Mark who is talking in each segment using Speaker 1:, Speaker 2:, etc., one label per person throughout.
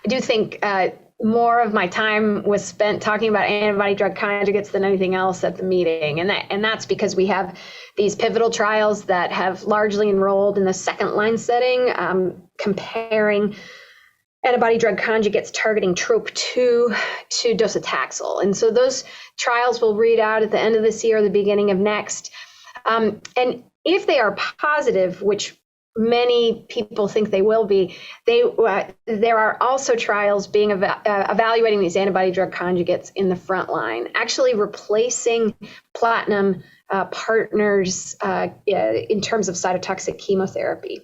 Speaker 1: I do think more of my time was spent talking about antibody-drug conjugates than anything else at the meeting, and that's because we have these pivotal trials that have largely enrolled in the second-line setting, comparing antibody-drug conjugates targeting TROP2 to docetaxel, and so those trials will read out at the end of this year or the beginning of next, and if they are positive, which many people think they will be, there are also trials being evaluating these antibody-drug conjugates in the front line, actually replacing platinum partners in terms of cytotoxic chemotherapy.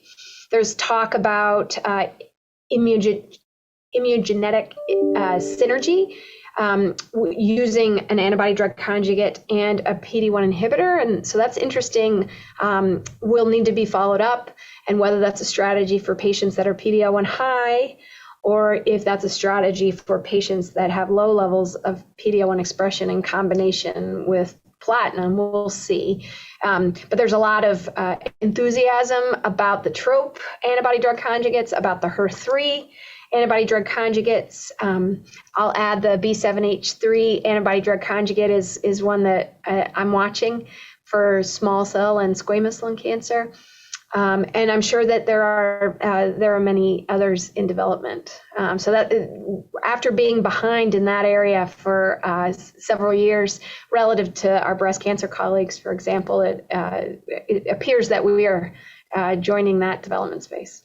Speaker 1: There's talk about immunogenetic synergy using an antibody-drug conjugate and a PD-1 inhibitor. And so that's interesting, will need to be followed up, and whether that's a strategy for patients that are PD-L1 high, or if that's a strategy for patients that have low levels of PD-L1 expression in combination with platinum, we'll see. But there's a lot of enthusiasm about the TROP antibody-drug conjugates, about the HER3 antibody-drug conjugates. I'll add the B7H3 antibody-drug conjugate is one that I'm watching for small cell and squamous lung cancer. And I'm sure that there are many others in development. So that after being behind in that area for several years relative to our breast cancer colleagues, for example, it appears that we are joining that development space.